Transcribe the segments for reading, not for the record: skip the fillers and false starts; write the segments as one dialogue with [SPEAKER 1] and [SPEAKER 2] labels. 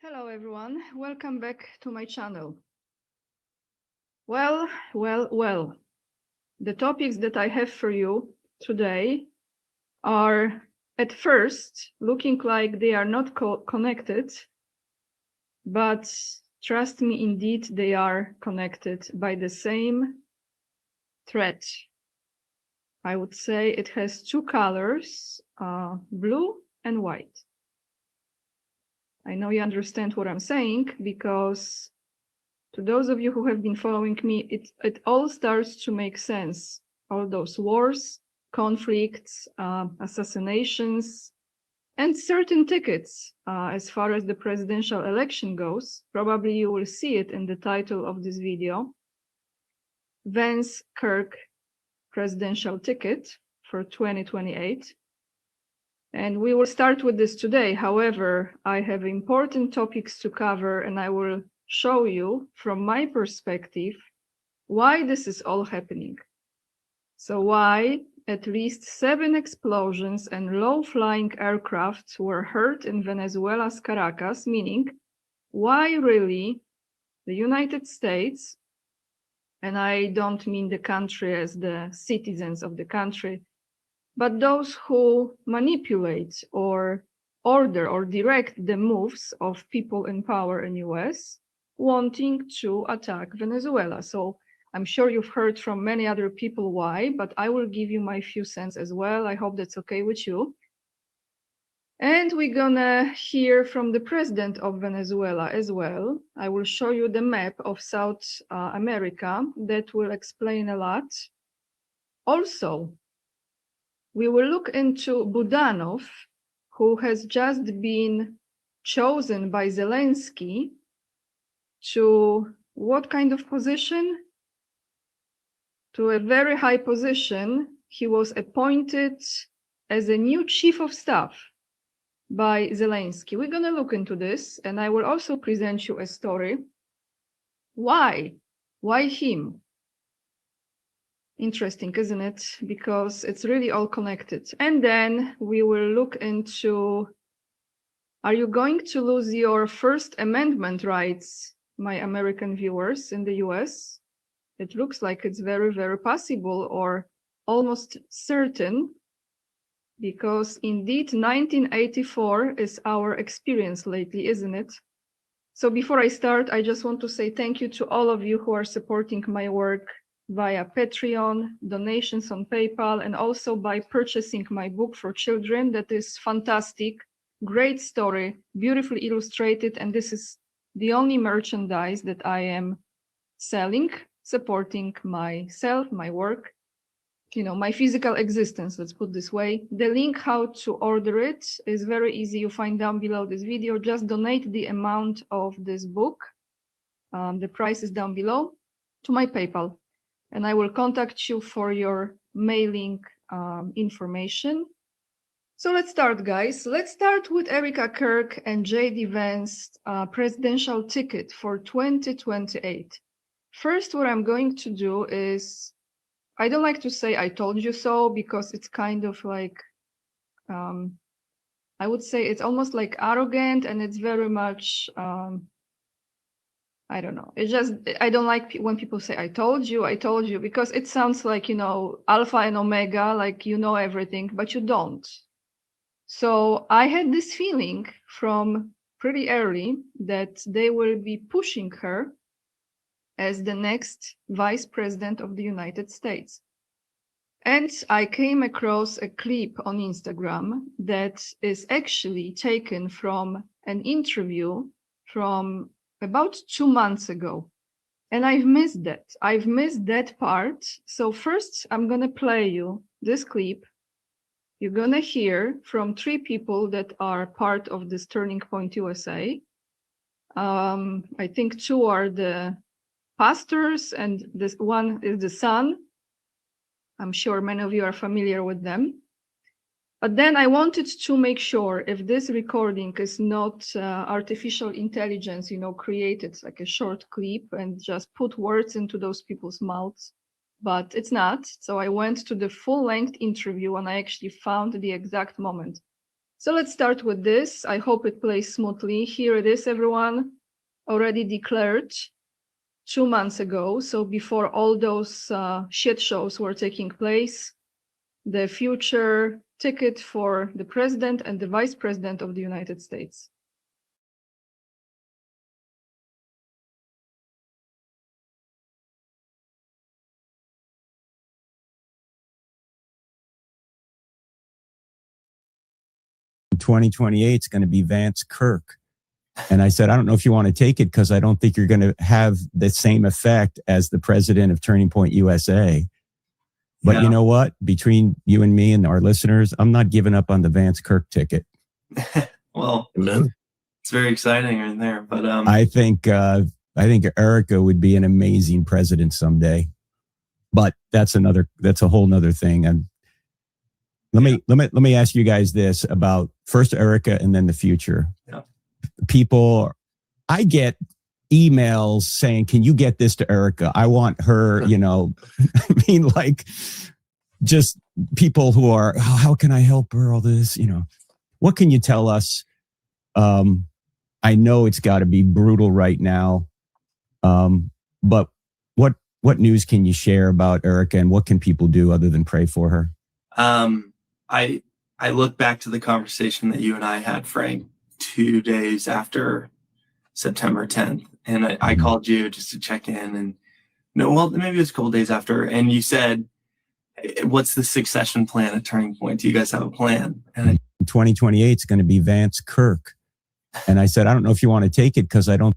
[SPEAKER 1] Hello everyone, welcome back to my channel. Well, the topics that I have for you today are at first looking like they are not connected, but trust me, indeed, they are connected by the same thread. I would say it has two colors, blue and white. I know you understand what I'm saying because to those of you who have been following me, it all starts to make sense. All those wars, conflicts, assassinations, and certain tickets as far as the presidential election goes. Probably you will see it in the title of this video. VANCE KIRK presidential ticket for 2028. And we will start with this today. However, I have important topics to cover, and I will show you from my perspective why this is all happening. So why at least 7 explosions and low-flying aircraft were heard in Venezuela's Caracas, meaning why really the United States, and I don't mean the country as the citizens of the country, but those who manipulate or order or direct the moves of people in power in US wanting to attack Venezuela. So I'm sure you've heard from many other people why, but I will give you my few cents as well. I hope that's okay with you. And we're gonna hear from the president of Venezuela as well. I will show you the map of South America that will explain a lot. Also, we will look into Budanov, who has just been chosen by Zelensky to what kind of position? To a very high position. He was appointed as a new chief of staff by Zelensky. We're going to look into this, and I will also present you a story. Why? Why him? Interesting, isn't it? Because it's really all connected. And then we will look into, are you going to lose your First Amendment rights, my American viewers in the US? It looks like it's very, very possible or almost certain, because indeed 1984 is our experience lately, isn't it? So before I start, I just want to say thank you to all of you who are supporting my work via Patreon, donations on PayPal, and also by purchasing my book for children. That is fantastic, great story, beautifully illustrated, and this is the only merchandise that I am selling, supporting myself, my work, my physical existence, let's put this way. The link how to order it is very easy. You find down below this video. Just donate the amount of this book. The price is down below to my PayPal. And I will contact you for your mailing information. So let's start, guys. Let's start with Erica KIRK and J.D. Vance presidential ticket for 2028. First, what I'm going to do is, I don't like to say I told you so, because it's kind of like, I would say it's almost like arrogant, and it's very much, I don't know. It's just, I don't like when people say, I told you, because it sounds like, alpha and omega, like you know everything, but you don't. So I had this feeling from pretty early that they will be pushing her as the next vice president of the United States. And I came across a clip on Instagram that is actually taken from an interview from about 2 months ago. And I've missed that. I've missed that part. So first, I'm going to play you this clip. You're going to hear from 3 people that are part of this Turning Point USA. I think 2 are the pastors, and this one is the son. I'm sure many of you are familiar with them. But then I wanted to make sure if this recording is not artificial intelligence, created like a short clip and just put words into those people's mouths. But it's not. So I went to the full-length interview, and I actually found the exact moment. So let's start with this. I hope it plays smoothly. Here it is, everyone. Already declared 2 months ago. So before all those shit shows were taking place, the future ticket for the president and the vice president of the United States.
[SPEAKER 2] In 2028, it's going to be VANCE KIRK. And I said, I don't know if you want to take it because I don't think you're going to have the same effect as the president of Turning Point USA. But you know what? Between you and me and our listeners, I'm not giving up on the VANCE KIRK ticket.
[SPEAKER 3] Well, it's very exciting right there. But
[SPEAKER 2] I think Erica would be an amazing president someday. But that's a whole nother thing. And let me ask you guys this about first Erica and then the future.
[SPEAKER 3] Yeah.
[SPEAKER 2] People, I get emails saying, can you get this to Erica? I want her, I mean, like just people who are, how can I help her? All this, what can you tell us? I know it's got to be brutal right now. But what news can you share about Erica and what can people do other than pray for her?
[SPEAKER 3] I look back to the conversation that you and I had, Frank, 2 days after September 10th. And I called you just to check in and maybe it was a couple days after. And you said, what's the succession plan at Turning Point? Do you guys have a plan? And
[SPEAKER 2] in 2028, it's going to be VANCE KIRK. And I said, I don't know if you want to take it because I don't.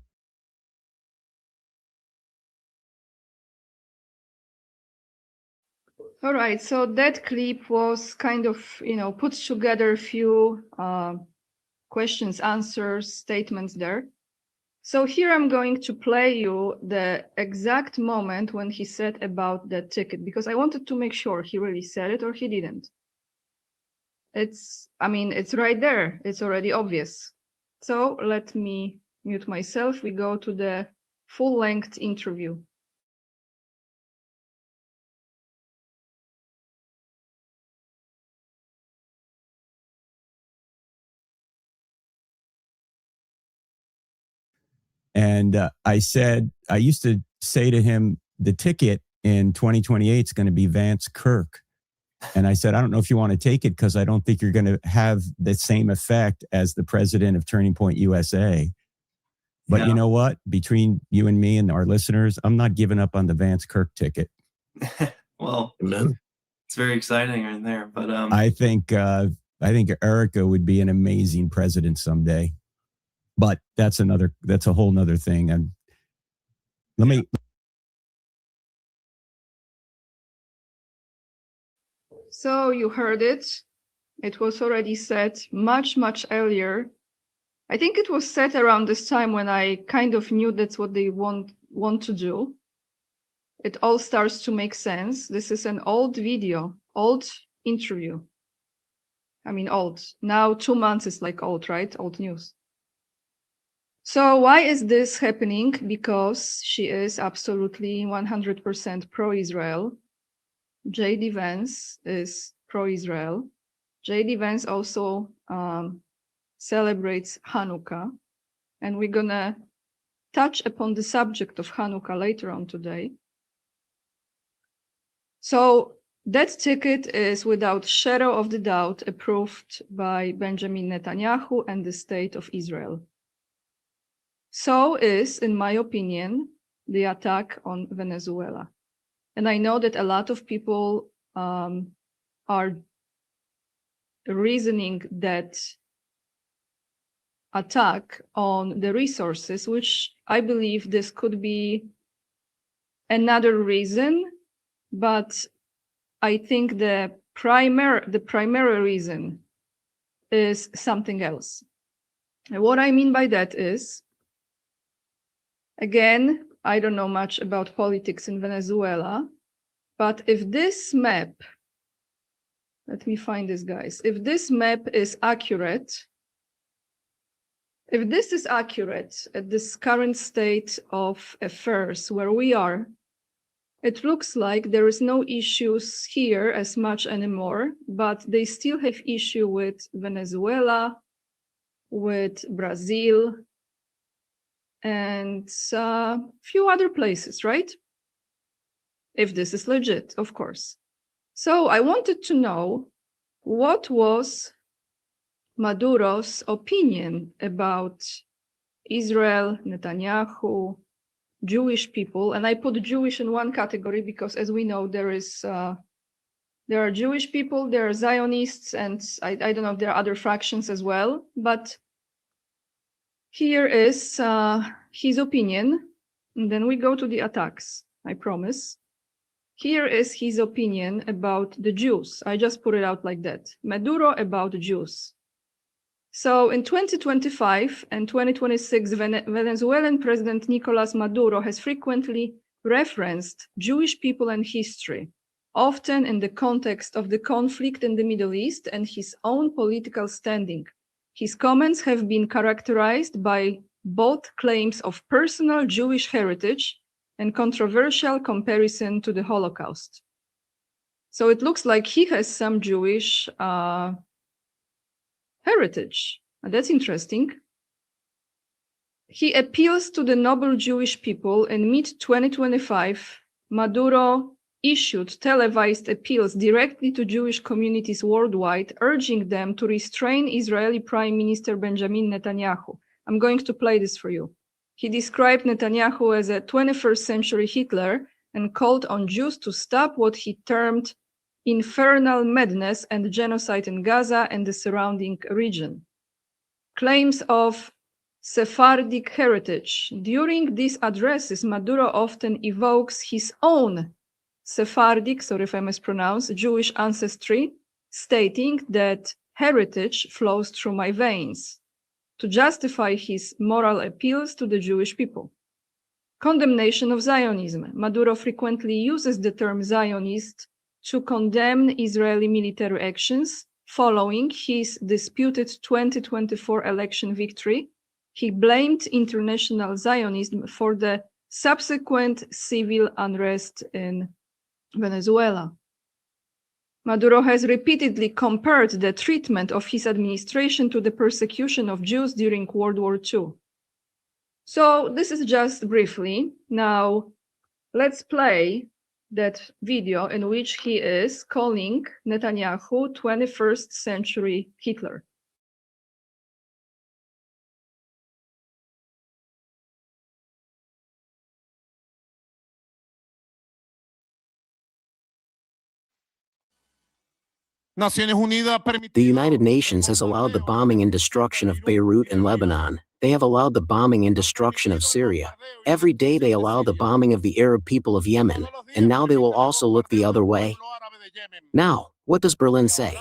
[SPEAKER 1] All right, so that clip was kind of, put together a few questions, answers, statements there. So here I'm going to play you the exact moment when he said about that ticket, because I wanted to make sure he really said it or he didn't. It's right there. It's already obvious. So let me mute myself. We go to the full-length interview.
[SPEAKER 2] And I used to say to him, the ticket in 2028 is going to be VANCE KIRK. And I said, I don't know if you want to take it because I don't think you're going to have the same effect as the president of Turning Point USA. But you know what? Between you and me and our listeners, I'm not giving up on the VANCE KIRK ticket.
[SPEAKER 3] Well, it's very exciting right there. But
[SPEAKER 2] I think Erica would be an amazing president someday. But that's a whole nother thing. And
[SPEAKER 1] So you heard it. It was already said much, much earlier. I think it was said around this time when I kind of knew that's what they want to do. It all starts to make sense. This is an old video, old interview. I mean, old. Now 2 months is like old, right? Old news. So why is this happening? Because she is absolutely 100% pro-Israel. J.D. Vance is pro-Israel. J.D. Vance also celebrates Hanukkah. And we're going to touch upon the subject of Hanukkah later on today. So that ticket is without shadow of the doubt approved by Benjamin Netanyahu and the state of Israel. So is, in my opinion, the attack on Venezuela. And I know that a lot of people are reasoning that attack on the resources, which I believe this could be another reason, but I think the primary reason is something else. And what I mean by that is, again, I don't know much about politics in Venezuela, but if this map, let me find this, guys. If this map is accurate, if this is accurate at this current state of affairs where we are, it looks like there is no issues here as much anymore, but they still have issue with Venezuela, with Brazil, and a few other places, right? If this is legit, of course. So I wanted to know what was Maduro's opinion about Israel, Netanyahu, Jewish people, and I put Jewish in one category because, as we know, there are Jewish people, there are Zionists, and I don't know if there are other fractions as well. But here is his opinion, and then we go to the attacks. I promise. Here is his opinion about the Jews. I just put it out like that. Maduro about Jews. So in 2025 and 2026, Venezuelan President Nicolas Maduro has frequently referenced Jewish people and history, often in the context of the conflict in the Middle East and his own political standing. His comments have been characterized by both claims of personal Jewish heritage and controversial comparison to the Holocaust. So it looks like he has some Jewish heritage. That's interesting. He appeals to the noble Jewish people. In mid-2025, Maduro issued televised appeals directly to Jewish communities worldwide, urging them to restrain Israeli Prime Minister Benjamin Netanyahu. I'm going to play this for you. He described Netanyahu as a 21st century Hitler and called on Jews to stop what he termed infernal madness and genocide in Gaza and the surrounding region. Claims of Sephardic heritage. During these addresses, Maduro often evokes his own Sephardic, sorry if I mispronounce, Jewish ancestry, stating that heritage flows through my veins, to justify his moral appeals to the Jewish people. Condemnation of Zionism. Maduro frequently uses the term Zionist to condemn Israeli military actions following his disputed 2024 election victory. He blamed international Zionism for the subsequent civil unrest in Venezuela. Maduro has repeatedly compared the treatment of his administration to the persecution of Jews during World War II. So this is just briefly. Now, let's play that video in which he is calling Netanyahu 21st century Hitler.
[SPEAKER 4] The United Nations has allowed the bombing and destruction of Beirut and Lebanon. They have allowed the bombing and destruction of Syria. Every day they allow the bombing of the Arab people of Yemen, and now they will also look the other way. Now, what does Berlin say?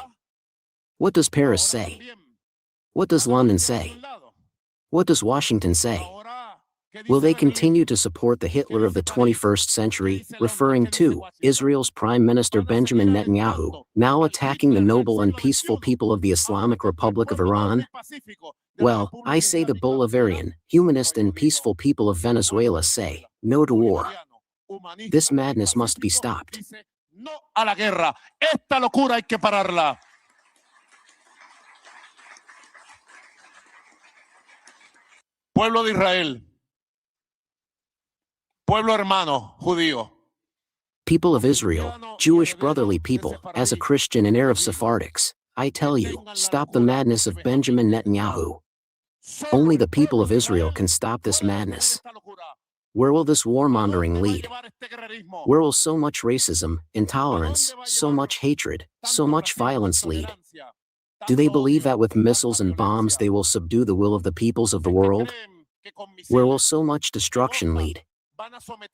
[SPEAKER 4] What does Paris say? What does London say? What does Washington say? Will they continue to support the Hitler of the 21st century, referring to Israel's Prime Minister Benjamin Netanyahu, now attacking the noble and peaceful people of the Islamic Republic of Iran? Well, I say the Bolivarian, humanist and peaceful people of Venezuela say, no to war. This madness must be stopped.
[SPEAKER 5] No a la guerra. Esta locura hay que pararla. Pueblo de Israel. Pueblo hermano, judío.
[SPEAKER 4] People of Israel, Jewish brotherly people, as a Christian and heir of Sephardics, I tell you, stop the madness of Benjamin Netanyahu. Only the people of Israel can stop this madness. Where will this warmongering lead? Where will so much racism, intolerance, so much hatred, so much violence lead? Do they believe that with missiles and bombs they will subdue the will of the peoples of the world? Where will so much destruction lead?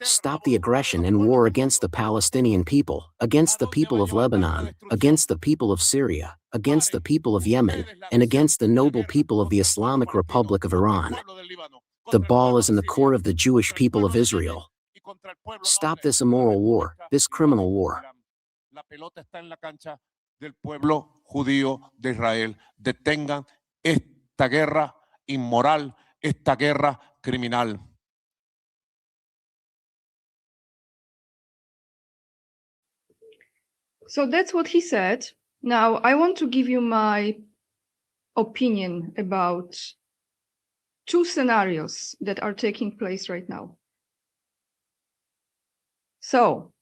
[SPEAKER 4] Stop the aggression and war against the Palestinian people, against the people of Lebanon, against the people of Syria, against the people of Yemen, and against the noble people of the Islamic Republic of Iran. The ball is in the court of the Jewish people of Israel. Stop this immoral war, this criminal war.
[SPEAKER 5] La pelota está en la cancha del pueblo judío de Israel. Detengan esta guerra inmoral, esta guerra criminal.
[SPEAKER 1] So that's what he said. Now, I want to give you my opinion about two scenarios that are taking place right now. So,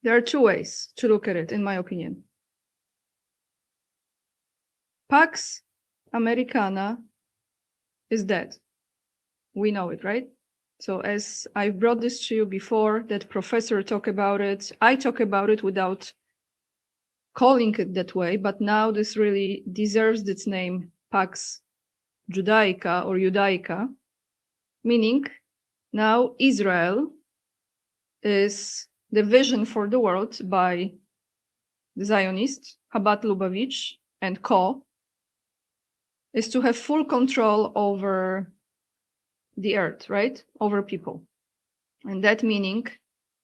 [SPEAKER 1] there are two ways to look at it, in my opinion. Pax Americana is dead. We know it, right? So as I brought this to you before, that professor talked about it, I talk about it without calling it that way, but now this really deserves its name, Pax Judaica or Judaica, meaning now Israel is the vision for the world by the Zionists, Chabad Lubavitch and co, is to have full control over the earth, right? Over people. And that meaning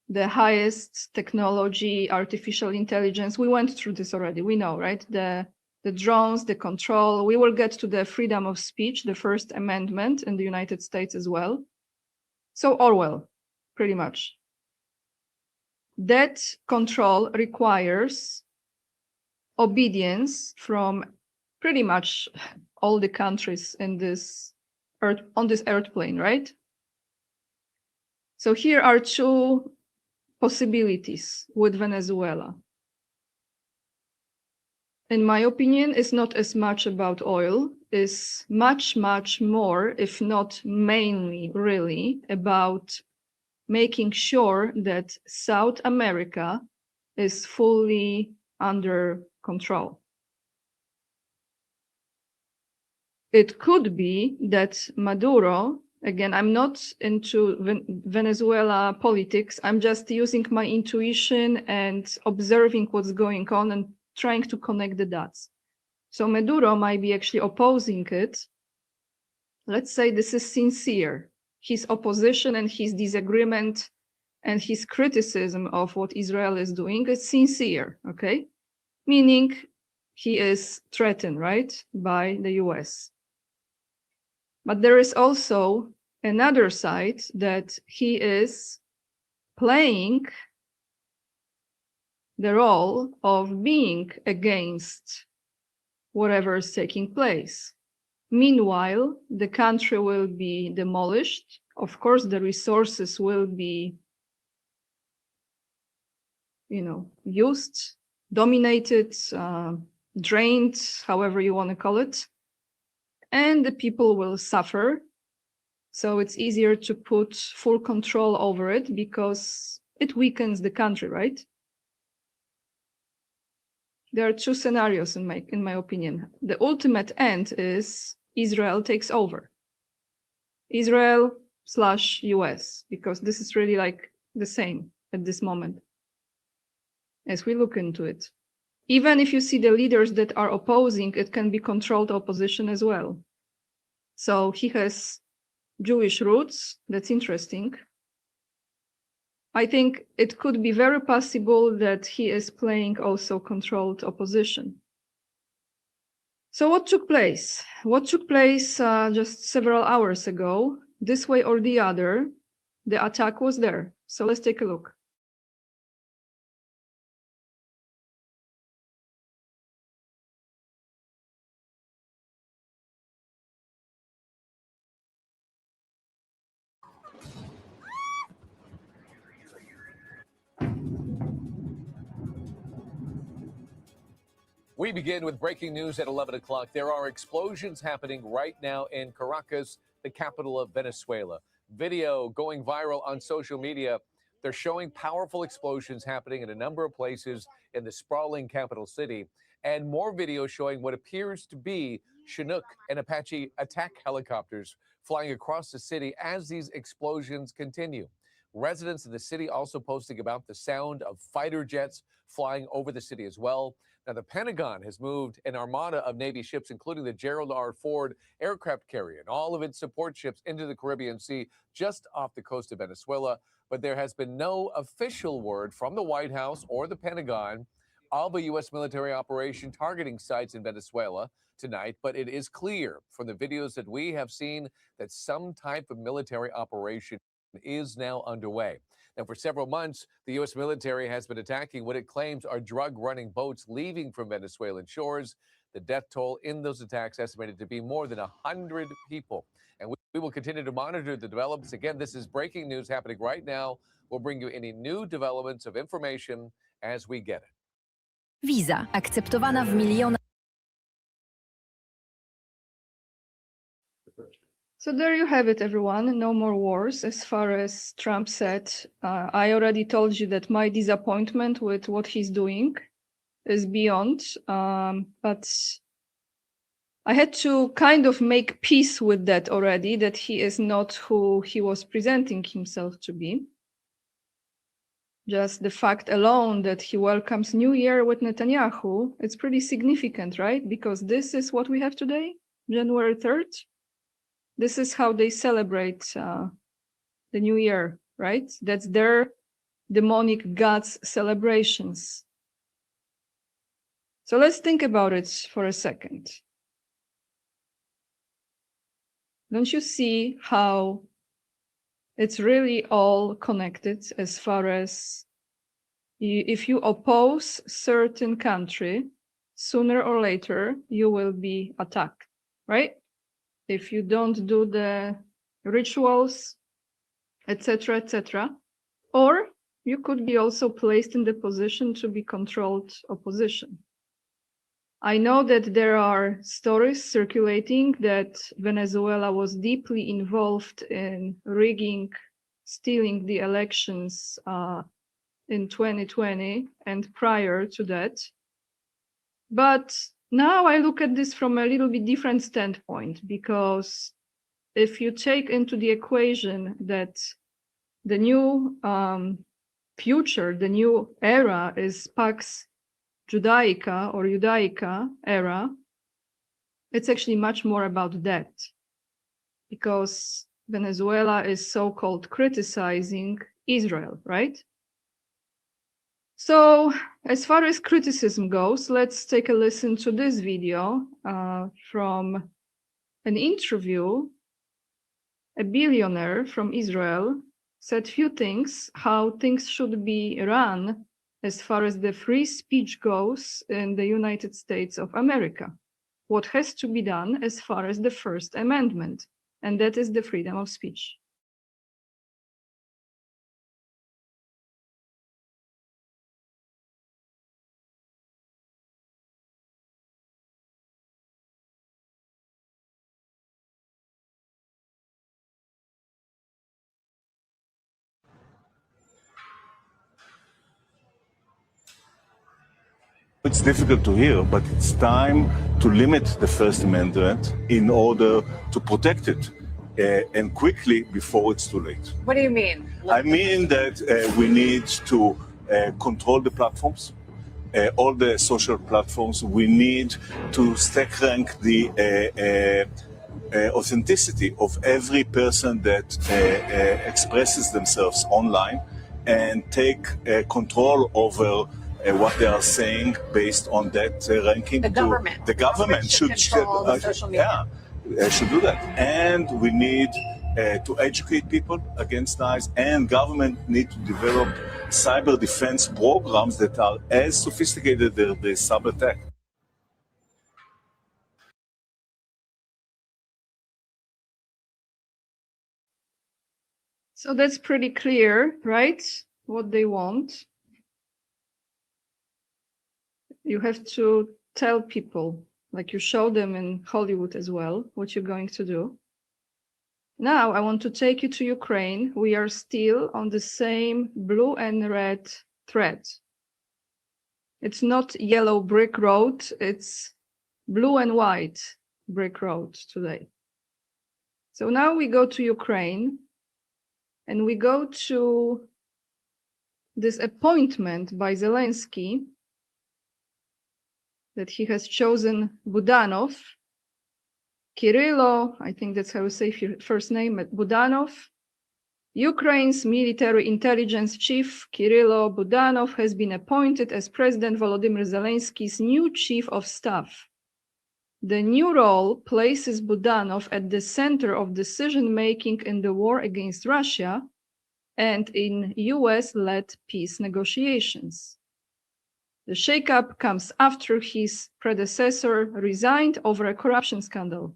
[SPEAKER 1] the highest technology, artificial intelligence. We went through this already. We know, right? The drones, the control. We will get to the freedom of speech, the First Amendment in the United States as well. So Orwell, pretty much. That control requires obedience from pretty much all the countries in this earth, on this earth plane, right? So here are two possibilities with Venezuela. In my opinion, it's not as much about oil, it's much, much more, if not mainly really, about making sure that South America is fully under control. It could be that Maduro, again, I'm not into Venezuela politics, I'm just using my intuition and observing what's going on and trying to connect the dots. So Maduro might be actually opposing it. Let's say this is sincere. His opposition and his disagreement and his criticism of what Israel is doing is sincere, okay? Meaning he is threatened, right, by the US. But there is also another side that he is playing the role of being against whatever is taking place. Meanwhile, the country will be demolished. Of course, the resources will be, used, dominated, drained, however you want to call it. And the people will suffer. So it's easier to put full control over it because it weakens the country, right? There are two scenarios in my opinion. The ultimate end is Israel takes over. Israel/US, because this is really like the same at this moment as we look into it. Even if you see the leaders that are opposing, it can be controlled opposition as well. So he has Jewish roots. That's interesting. I think it could be very possible that he is playing also controlled opposition. So what took place? What took place just several hours ago, this way or the other, the attack was there. So let's take a look.
[SPEAKER 6] We begin with breaking news at 11 o'clock. There are explosions happening right now in Caracas, the capital of Venezuela. Video going viral on social media. They're showing powerful explosions happening in a number of places in the sprawling capital city, and more video showing what appears to be Chinook and Apache attack helicopters flying across the city as these explosions continue. Residents in the city also posting about the sound of fighter jets flying over the city as well. Now, the Pentagon has moved an armada of Navy ships, including the Gerald R. Ford aircraft carrier and all of its support ships, into the Caribbean Sea just off the coast of Venezuela. But there has been no official word from the White House or the Pentagon of a U.S. military operation targeting sites in Venezuela tonight. But it is clear from the videos that we have seen that some type of military operation is now underway. And for several months, the U.S. military has been attacking what it claims are drug-running boats leaving from Venezuelan shores. The death toll in those attacks estimated to be more than 100 people. And we will continue to monitor the developments. Again, this is breaking news happening right now. We'll bring you any new developments of information as we get it.
[SPEAKER 7] Wiza akceptowana w milionach.
[SPEAKER 1] So there you have it, everyone. No more wars. As far as Trump said, I already told you that my disappointment with what he's doing is beyond. But I had to kind of make peace with that already, that he is not who he was presenting himself to be. Just the fact alone that he welcomes New Year with Netanyahu, it's pretty significant, right? Because this is what we have today, January 3rd. This is how they celebrate the New Year, right? That's their demonic gods' celebrations. So let's think about it for a second. Don't you see how it's really all connected as far as if you oppose certain country, sooner or later, you will be attacked, right? If you don't do the rituals, etc., etc., or you could be also placed in the position to be controlled opposition. I know that there are stories circulating that Venezuela was deeply involved in rigging, stealing the elections in 2020 and prior to that. But now I look at this from a little bit different standpoint, because if you take into the equation that the new future, the new era is Pax Judaica or Judaica era, it's actually much more about that, because Venezuela is so-called criticizing Israel, right? So as far as criticism goes, let's take a listen to this video from an interview. A billionaire from Israel said few things, how things should be run as far as the free speech goes in the United States of America. What has to be done as far as the First Amendment, and that is the freedom of speech.
[SPEAKER 8] It's difficult to hear, but it's time to limit the First Amendment in order to protect it, and quickly before it's too late.
[SPEAKER 9] What do you mean?
[SPEAKER 8] I mean that we need to control the platforms, all the social platforms. We need to stack rank the authenticity of every person that expresses themselves online, and take control over what they are saying based on that ranking.
[SPEAKER 9] The government.
[SPEAKER 8] The government should
[SPEAKER 9] control the social media.
[SPEAKER 8] Yeah, should do that. And we need to educate people against lies, and government need to develop cyber defense programs that are as sophisticated as the cyber attack.
[SPEAKER 1] So that's pretty clear, right? What they want. You have to tell people, like you show them in Hollywood as well, what you're going to do. Now I want to take you to Ukraine. We are still on the same blue and red thread. It's not yellow brick road, it's blue and white brick road today. So now we go to Ukraine, and we go to this appointment by Zelensky that he has chosen Budanov, Kirilo, I think that's how you say your first name, Budanov. Ukraine's military intelligence chief, Kirilo Budanov, has been appointed as President Volodymyr Zelensky's new chief of staff. The new role places Budanov at the center of decision-making in the war against Russia and in US-led peace negotiations. The shakeup comes after his predecessor resigned over a corruption scandal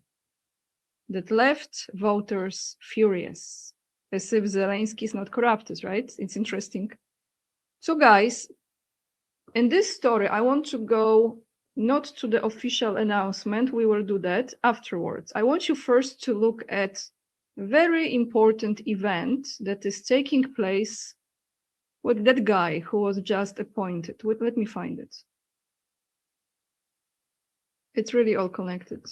[SPEAKER 1] that left voters furious, as if Zelensky is not corrupted, right? It's interesting. So guys, in this story, I want to go not to the official announcement, we will do that afterwards. I want you first to look at a very important event that is taking place with that guy who was just appointed. Let me find it. It's really all connected.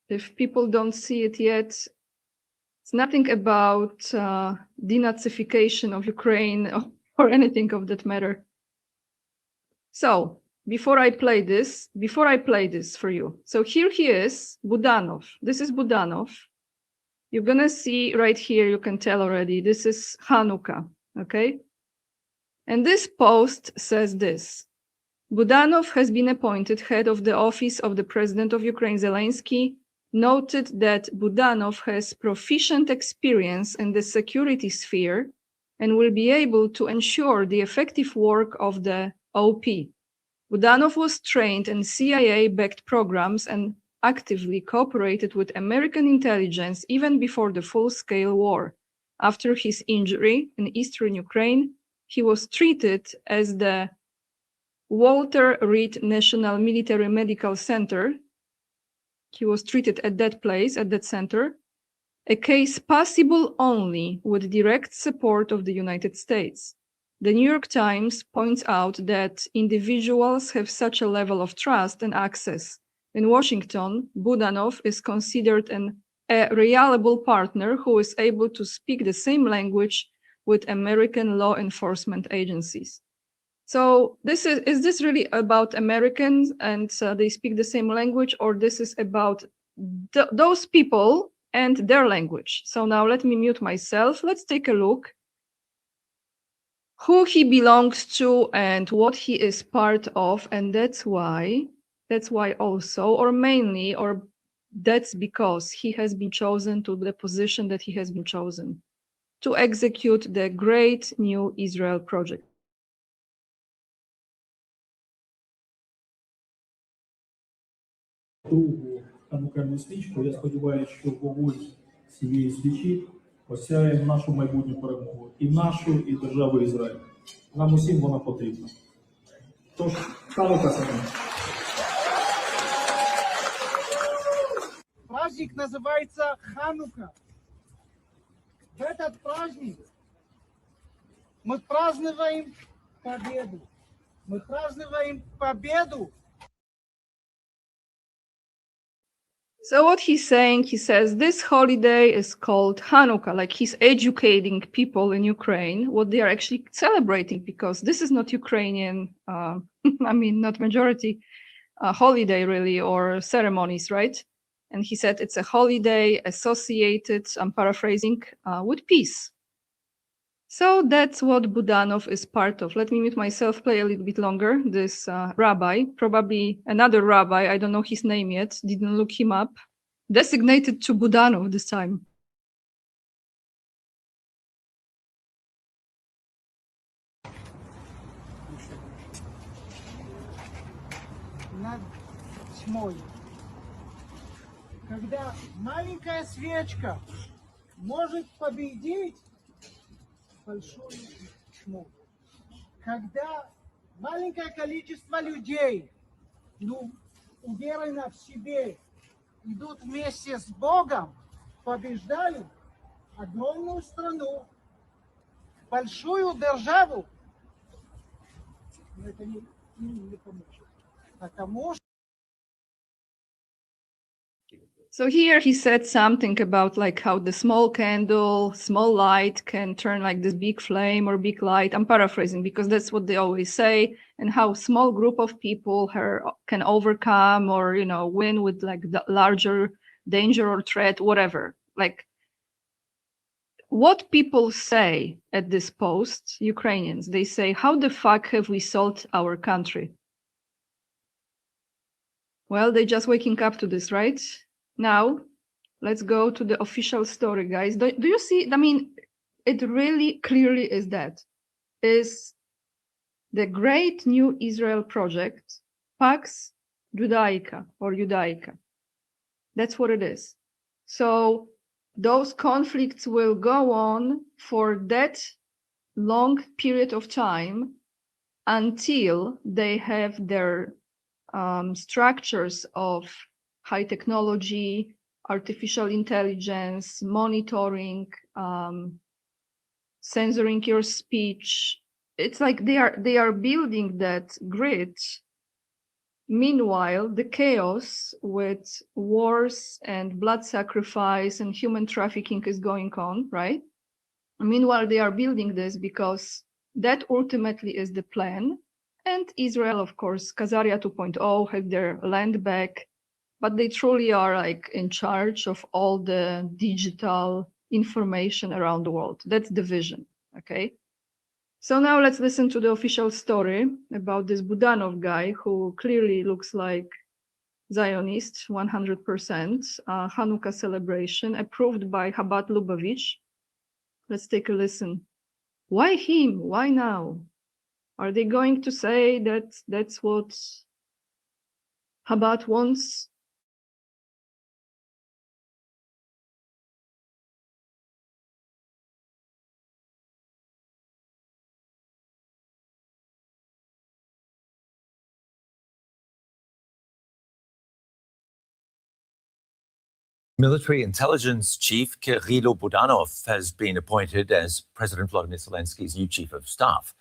[SPEAKER 1] If people don't see it yet, it's nothing about denazification of Ukraine or anything of that matter. So before I play this for you. So here he is, Budanov. This is Budanov. You're gonna see right here, you can tell already, this is Hanukkah, okay? And this post says this: Budanov has been appointed head of the office of the President of Ukraine, Zelensky, noted that Budanov has proficient experience in the security sphere and will be able to ensure the effective work of the OP. Budanov was trained in CIA-backed programs and actively cooperated with American intelligence even before the full-scale war. After his injury in eastern Ukraine, he was treated as the Walter Reed National Military Medical Center. He was treated at that place, at that center, a case possible only with direct support of the United States. The New York Times points out that individuals have such a level of trust and access. In Washington, Budanov is considered a reliable partner who is able to speak the same language with American law enforcement agencies. So is this really about Americans and they speak the same language, or this is about those people and their language? So now let me mute myself. Let's take a look who he belongs to and what he is part of. And that's why also, or mainly, or that's because he has been chosen to the position that he has been chosen to execute the great new Israel project.
[SPEAKER 10] Другу ханукальну свічку. Я сподіваюся, що вогонь цієї свічі осяє нашу майбутню перемогу. І нашу, і державу Ізраїль. Нам усім вона потрібна. Тож, Ханука саме.
[SPEAKER 11] Праздник называется Ханука. В этот праздник мы празднуем победу. Мы празднуем победу.
[SPEAKER 1] So what he's saying, he says this holiday is called Hanukkah, like he's educating people in Ukraine what they are actually celebrating, because this is not Ukrainian, I mean, not majority holiday really, or ceremonies, right? And he said it's a holiday associated, I'm paraphrasing, with peace. So that's what Budanov is part of. Let me mute myself, play a little bit longer. This rabbi, probably another rabbi, I don't know his name yet, didn't look him up, designated to Budanov this time.
[SPEAKER 11] Над тьмой. Когда маленькая свечка может победить большую тьму. Когда маленькое количество людей, уверенно в себе, идут вместе с Богом, побеждают огромную страну, большую державу. Но это не поможет. Потому что
[SPEAKER 1] So here he said something about like how the small candle, small light can turn like this big flame or big light. I'm paraphrasing because that's what they always say, and how small group of people can overcome or, you know, win with like the larger danger or threat, whatever. Like what people say at this post, Ukrainians, they say, how the fuck have we sold our country? Well, they're just waking up to this, right? Now, let's go to the official story, guys. Do you see? I mean, it really clearly is that, is the Great New Israel Project, Pax Judaica or Judaica. That's what it is. So those conflicts will go on for that long period of time until they have their structures of high technology, artificial intelligence, monitoring, censoring your speech. It's like they are building that grid. Meanwhile, the chaos with wars and blood sacrifice and human trafficking is going on, right? Meanwhile, they are building this because that ultimately is the plan. And Israel, of course, Khazaria 2.0 have their land back, but they truly are like in charge of all the digital information around the world. That's the vision, okay? So now let's listen to the official story about this Budanov guy who clearly looks like Zionist, 100%, Hanukkah celebration approved by Chabad Lubavitch. Let's take a listen. Why him? Why now? Are they going to say that that's what Chabad wants?
[SPEAKER 12] Military intelligence chief Kirilo Budanov has been appointed as President Volodymyr Zelensky's new chief of staff.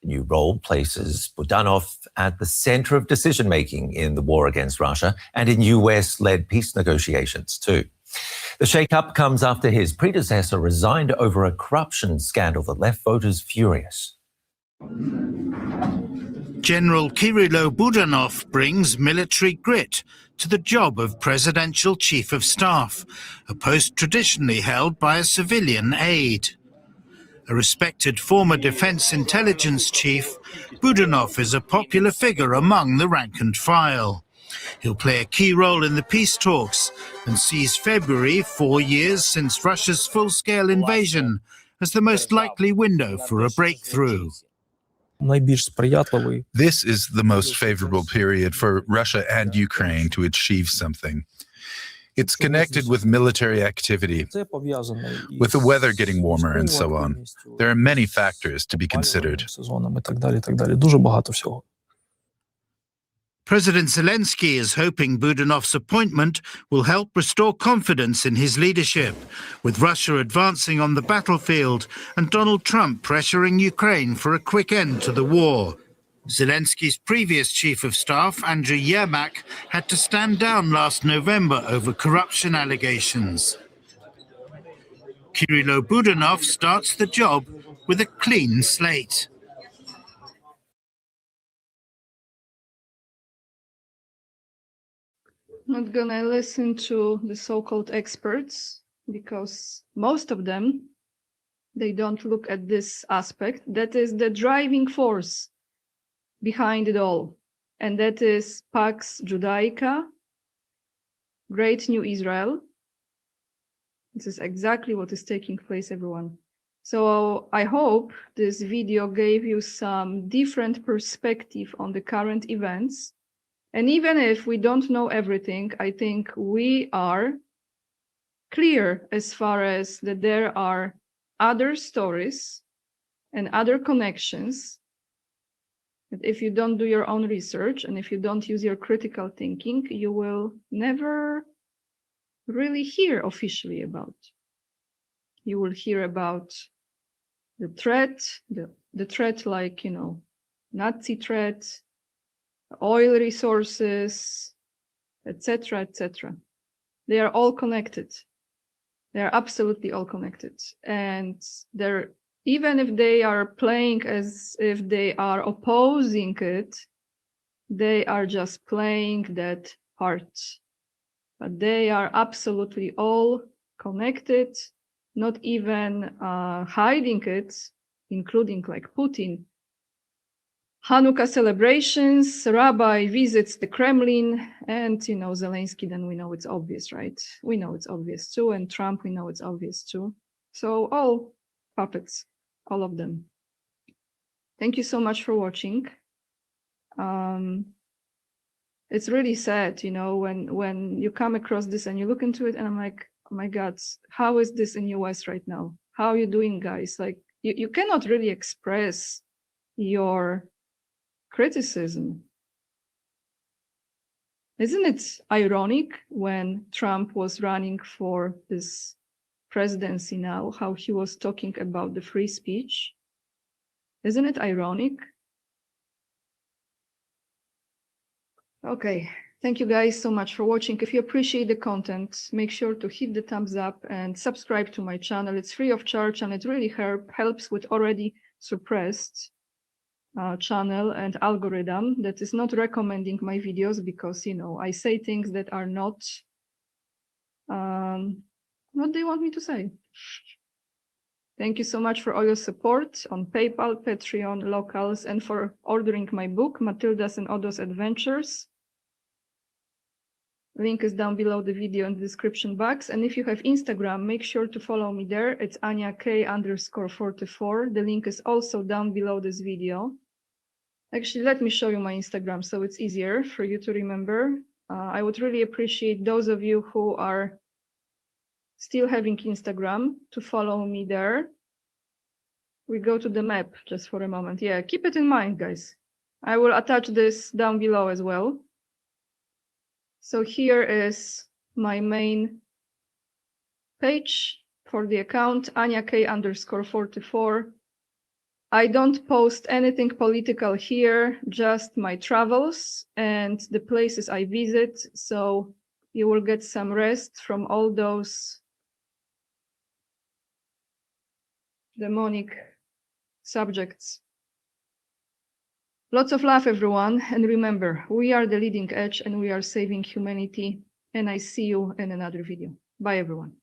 [SPEAKER 12] The new role places Budanov at the center of decision-making in the war against Russia and in US-led peace negotiations, too. The shakeup comes after his predecessor resigned over a corruption scandal that left voters furious.
[SPEAKER 13] General Kirilo Budanov brings military grit to the job of presidential chief of staff, a post traditionally held by a civilian aide. A respected former defense intelligence chief, Budanov is a popular figure among the rank and file. He'll play a key role in the peace talks and sees February, 4 years since Russia's full-scale invasion, as the most likely window for a breakthrough.
[SPEAKER 14] This is the most favorable period for Russia and Ukraine to achieve something. It's connected with military activity, with the weather getting warmer and so on. There are many factors to be considered.
[SPEAKER 13] President Zelensky is hoping Budanov's appointment will help restore confidence in his leadership, with Russia advancing on the battlefield and Donald Trump pressuring Ukraine for a quick end to the war. Zelensky's previous chief of staff, Andriy Yermak, had to stand down last November over corruption allegations. Kirilo Budanov starts the job with a clean slate.
[SPEAKER 1] Not gonna listen to the so-called experts because most of them, they don't look at this aspect. That is the driving force behind it all. And that is Pax Judaica, Great New Israel. This is exactly what is taking place, everyone. So I hope this video gave you some different perspective on the current events. And even if we don't know everything, I think we are clear as far as that there are other stories and other connections that if you don't do your own research and if you don't use your critical thinking, you will never really hear officially about. You will hear about the threat, the threat like, you know, Nazi threat, oil resources, etc., etc. They are all connected. They are absolutely all connected. And they're, even if they are playing as if they are opposing it, they are just playing that part. But they are absolutely all connected, not even hiding it, including like Putin. Hanukkah celebrations, Rabbi visits the Kremlin, and, you know, Zelensky, then we know it's obvious, right? We know it's obvious too, and Trump, we know it's obvious too. So all puppets, all of them. Thank you so much for watching. It's really sad, you know, when you come across this and you look into it and I'm like, oh my God, how is this in US right now? How are you doing, guys? Like, you cannot really express your criticism. Isn't it ironic when Trump was running for this presidency now, how he was talking about the free speech? Isn't it ironic? Okay, thank you guys so much for watching. If you appreciate the content, make sure to hit the thumbs up and subscribe to my channel. It's free of charge and it really helps with already suppressed channel and algorithm that is not recommending my videos because, you know, I say things that are not what they want me to say. Thank you so much for all your support on PayPal, Patreon, Locals, and for ordering my book, Matilda's and Odo's Adventures. Link is down below the video in the description box. And if you have Instagram, make sure to follow me there. It's AniaK_44. The link is also down below this video. Actually, let me show you my Instagram so it's easier for you to remember. I would really appreciate those of you who are still having Instagram to follow me there. We go to the map just for a moment. Yeah, keep it in mind, guys. I will attach this down below as well. So here is my main page for the account, AniaK_44. I don't post anything political here, just my travels and the places I visit. So you will get some rest from all those demonic subjects. Lots of love, everyone. And remember, we are the leading edge and we are saving humanity. And I see you in another video. Bye, everyone.